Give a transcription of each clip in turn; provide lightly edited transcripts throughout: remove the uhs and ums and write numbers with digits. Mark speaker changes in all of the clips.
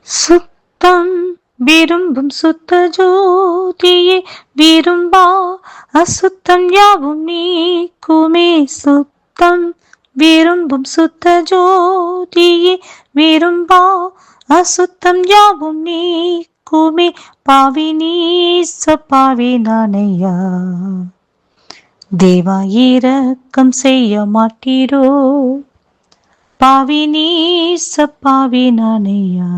Speaker 1: சுத்தம் விரும்பும் சுத்த ஜோதியே விரும்பா அசுத்தம் யாவும் நீக்குமே. சுத்தம் விரும்பும் சுத்த ஜோதியே விரும்பா அசுத்தம் யாவும் நீக்குமே. பாவி நீச பாவி நானையா, தேவா இரக்கம் செய்ய மாட்டீரோ. பாவி நீச பாவி நானையா,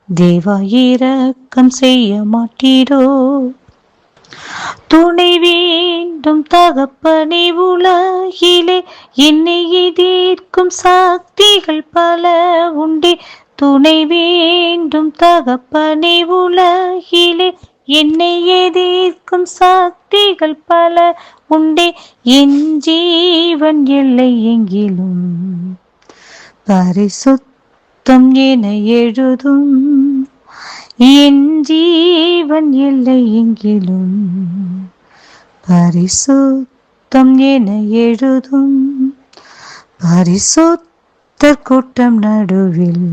Speaker 1: தேவா இரக்கம் செய்ய மாட்டீரோ. துணை வேண்டும் தகப்பனை உலகிலே, என்னை எதிர்க்கும் சக்திகள் பல உண்டே. துணை வேண்டும் தகப்பனை உலகிலே, என்னை எதிர்க்கும் சக்திகள் பல உண்டே. என் ஜீவன் எல்லை எங்கிலும் பரிசுத்தம் என எழுதும். என் ஜீவன் எல்லை எங்கிலும் பரிசுத்தம் என எழுதும். பரிசுத்த கூட்டம் நடுவில்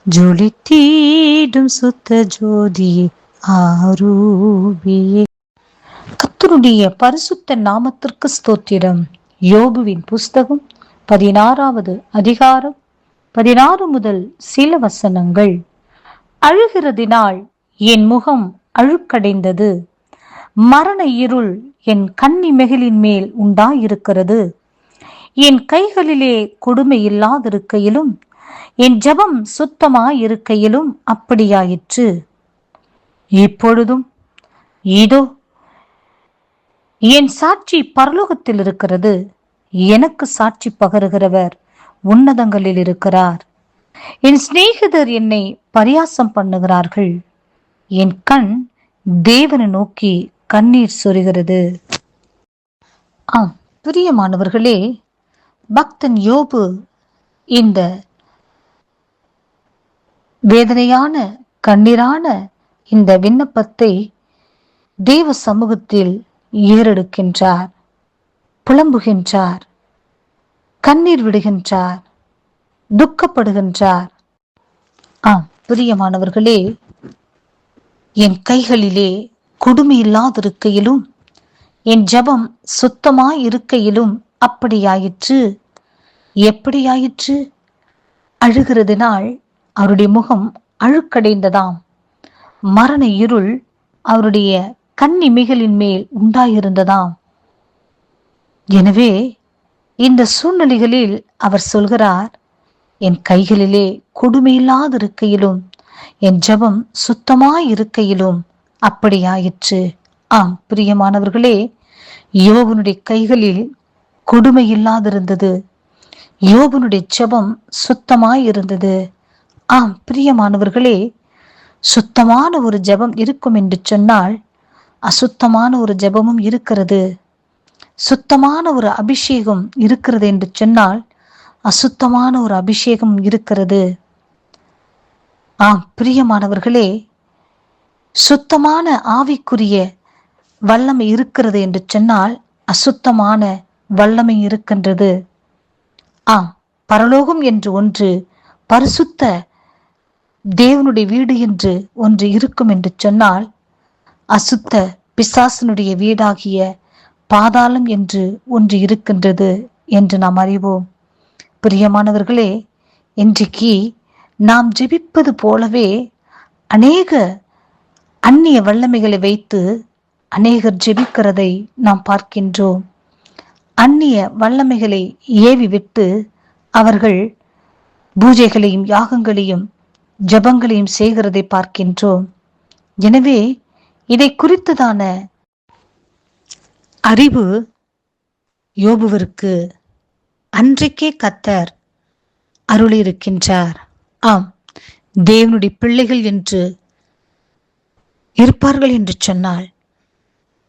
Speaker 1: ஜொலித்தீடும் சுத்த ஜோதி ஆரூபியே. கர்த்தருடைய பரிசுத்த நாமத்திற்கு ஸ்தோத்திரம். யோபுவின் புஸ்தகம் 16வது அதிகாரம் 16 முதல் சில வசனங்கள். அழுகிறதினால் என் முகம் அழுக்கடைந்தது, மரண இருள் என் கன்னிமெகளின் மேல் உண்டாயிருக்கிறது. என் கைகளிலே கொடுமை இல்லாதிருக்கையிலும் என் ஜெபம் சுத்தமாயிருக்கையிலும் அப்படியாயிற்று. இப்பொழுதும் இதோ என் சாட்சி பரலோகத்தில் இருக்கிறது, எனக்கு சாட்சி பகருகிறவர் உன்னதங்களில் இருக்கிறார். என் சிநேகிதர் என்னை பரியாசம் பண்ணுகிறார்கள், என் கண் தேவனை நோக்கி கண்ணீர் சொரிகிறது. ஆம் பிரியமானவர்களே, பக்தன் யோபு இந்த வேதனையான கண்ணீரான இந்த விண்ணப்பத்தை தேவ சமூகத்தில் ஏறெடுக்கின்றார், புலம்புகின்றார், கண்ணீர் விடுகின்றார், துக்கப்படுகின்றார். ஆம் பிரியமானவர்களே, என் கைகளிலே கொடுமை இல்லாதிருக்கையிலும் என் ஜெபம் சுத்தமாய் இருக்கையிலும் அப்படியாயிற்று. எப்படியாயிற்று? அழுகிறதினால் அவருடைய முகம் அழுக்கடைந்ததாம். மரண இருள் அவருடைய கன்னிமைகளின் மேல் உண்டாயிருந்ததாம். எனவே இந்த சூழ்நிலைகளில் அவர் சொல்கிறார், என் கைகளிலே கொடுமையில்லாதிருக்கையிலும் என் ஜெபம் சுத்தமாயிருக்கையிலும் அப்படியாயிற்று. ஆம் பிரியமானவர்களே, யோபுனுடைய கைகளில் கொடுமை இல்லாதிருந்தது, யோபுனுடைய ஜெபம் சுத்தமாயிருந்தது. ஆம் பிரியமானவர்களே, சுத்தமான ஒரு ஜெபம் இருக்கும் என்று சொன்னால் அசுத்தமான ஒரு ஜெபமும் இருக்கிறது. சுத்தமான ஒரு அபிஷேகம் இருக்கிறது என்று சொன்னால் அசுத்தமான ஒரு அபிஷேகம் இருக்கிறது. ஆம் பிரியமானவர்களே, சுத்தமான ஆவிக்குரிய வல்லமை இருக்கிறது என்று சொன்னால் அசுத்தமான வல்லமை இருக்கின்றது. ஆம், பரலோகம் என்று ஒன்று, பரிசுத்த தேவனுடைய வீடு என்று ஒன்று இருக்கும் என்று சொன்னால் அசுத்த பிசாசனுடைய வீடாகிய பாதாளம் என்று ஒன்று இருக்கின்றது என்று நாம் அறிவோம். பிரியமானவர்களே, இன்றைக்கு நாம் ஜெபிப்பது போலவே அநேக அந்நிய வல்லமைகளை வைத்து அநேகர் ஜெபிக்கிறதை நாம் பார்க்கின்றோம். அந்நிய வல்லமைகளை ஏவி விட்டு அவர்கள் பூஜைகளையும் யாகங்களையும் ஜபங்களையும் செய்கிறதை பார்க்கின்றோம். எனவே இதை குறித்ததான அறிவு யோபுவிற்கு அன்றைக்கே கர்த்தர் அருளியிருக்கின்றார். ஆம், தேவனுடைய பிள்ளைகள் என்று இருப்பார்கள் என்று சொன்னால்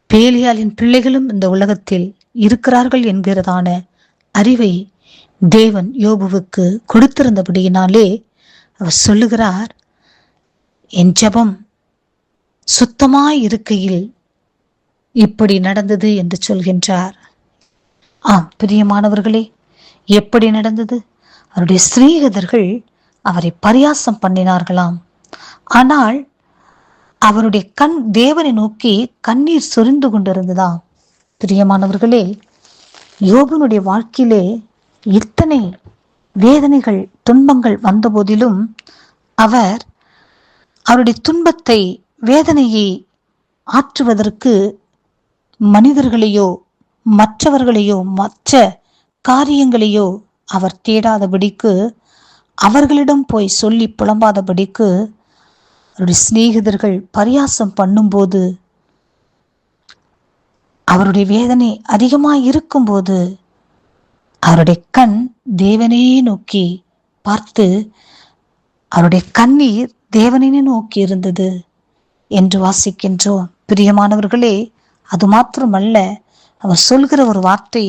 Speaker 1: பேலியாளின் பிள்ளைகளும் இந்த உலகத்தில் இருக்கிறார்கள் என்கிறதான அறிவை தேவன் யோபுவுக்கு கொடுத்திருந்தபடியினாலே அவர் சொல்லுகிறார், என் ஜெபம் சுத்தமாய் இருக்கையில் இப்படி நடந்தது என்று சொல்கின்றார். ஆம் பிரியமானவர்களே, எப்படி நடந்தது? அவருடைய சிநேகிதர்கள் அவரை பரியாசம் பண்ணினார்களாம். ஆனால் அவருடைய கண் தேவனை நோக்கி கண்ணீர் சொரிந்து கொண்டிருந்ததாம். பிரியமானவர்களே, யோபனுடைய வாழ்க்கையிலே இத்தனை வேதனைகள் துன்பங்கள் வந்த போதிலும் அவர் அவருடைய துன்பத்தை வேதனையை ஆற்றுவதற்கு மனிதர்களையோ மற்றவர்களையோ மற்ற காரியங்களையோ அவர் தேடாதபடிக்கு, அவர்களிடம் போய் சொல்லி புலம்பாதபடிக்கு, அவருடைய சிநேகிதர்கள் பரியாசம் பண்ணும்போது, அவருடைய வேதனை அதிகமாய் இருக்கும்போது அவருடைய கண் தேவனையே நோக்கி பார்த்து, அவருடைய கண்ணீர் தேவனையே நோக்கி இருந்தது என்று வாசிக்கின்றோம். பிரியமானவர்களே, அது மாத்திரமல்ல, அவர் சொல்கிற ஒரு வார்த்தை,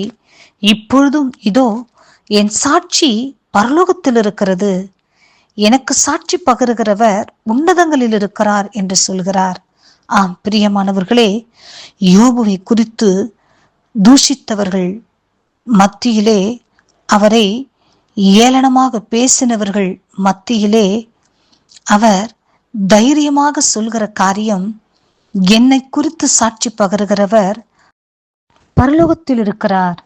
Speaker 1: இப்பொழுதும் இதோ என் சாட்சி பரலோகத்தில் இருக்கிறது, எனக்கு சாட்சி பகருகிறவர் உன்னதங்களில் இருக்கிறார் என்று சொல்கிறார். ஆம் பிரியமானவர்களே, யோபுவை குறித்து தூஷித்தவர்கள் மத்தியிலே, அவரை ஏளனமாக பேசினவர்கள் மத்தியிலே அவர் தைரியமாக சொல்கிற காரியம், என்னை குறித்து சாட்சி பகருகிறவர் பரலோகத்தில் இருக்கிறார்,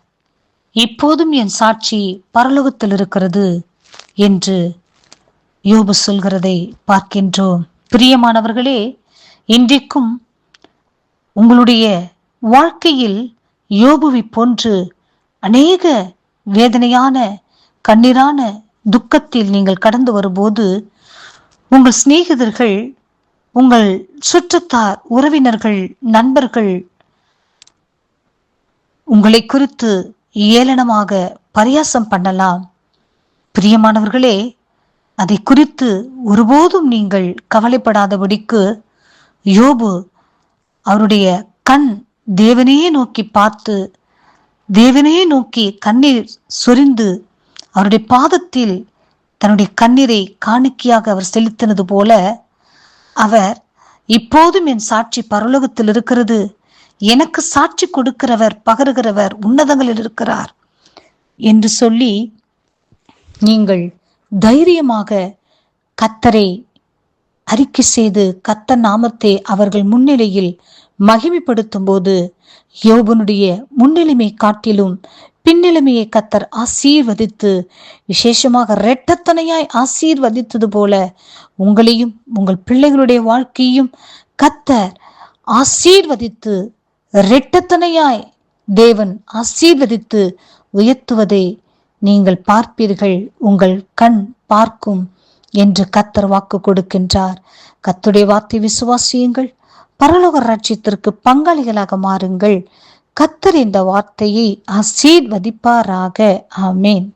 Speaker 1: இப்போதும் என் சாட்சி பரலோகத்தில் இருக்கிறது என்று யோபு சொல்கிறதை பார்க்கின்றோம். பிரியமானவர்களே, இன்றைக்கும் உங்களுடைய வாழ்க்கையில் யோபுவை போன்று அநேக வேதனையான கண்ணீரான துக்கத்தில் நீங்கள் கடந்து வரும்போது, உங்கள் சிநேகிதர்கள், உங்கள் சுற்றத்தார், உறவினர்கள், நண்பர்கள் உங்களை குறித்து ஏளனமாக பரியாசம் பண்ணலாம். பிரியமானவர்களே, அதை குறித்து ஒருபோதும் நீங்கள் கவலைப்படாதபடிக்கு, யோபு அவருடைய கண் தேவனையே நோக்கி பார்த்து, தேவனையே நோக்கி கண்ணீர் சொரிந்து, அவருடைய பாதத்தில் தன்னுடைய கண்ணீரை காணிக்கையாக அவர் செலுத்தினது போல, அவர் இப்போதும் என் சாட்சி பரலோகத்தில் இருக்கிறது, எனக்கு சாட்சி கொடுக்கிறவர் பகருகிறவர் உன்னதங்களில் இருக்கிறார் என்று சொல்லி நீங்கள் தைரியமாக கர்த்தரை அறிக்கை செய்து கர்த்தர் நாமத்தை அவர்கள் முன்னிலையில் மகிமைப்படுத்தும் போது, யோபனுடைய முன்னிலைமை காட்டிலும் பின்னிலைமையை கர்த்தர் ஆசீர்வதித்து, விசேஷமாக இரட்டத்தனையாய் ஆசீர்வதித்தது போல உங்களையும் உங்கள் பிள்ளைகளுடைய வாழ்க்கையும் கர்த்தர் ஆசீர்வதித்து, இரட்டத்தனையாய் தேவன் ஆசீர்வதித்து உயர்த்துவதை நீங்கள் பார்ப்பீர்கள், உங்கள் கண் பார்க்கும் என்று கர்த்தர் வாக்கு கொடுக்கின்றார். கர்த்தருடைய வார்த்தை விசுவாசியுங்கள், பரலோக ராஜ்யத்திற்கு பங்காளிகளாக மாறுங்கள். கர்த்தர் இந்த வார்த்தையை ஆசீர்வதிப்பாராக. ஆமேன்.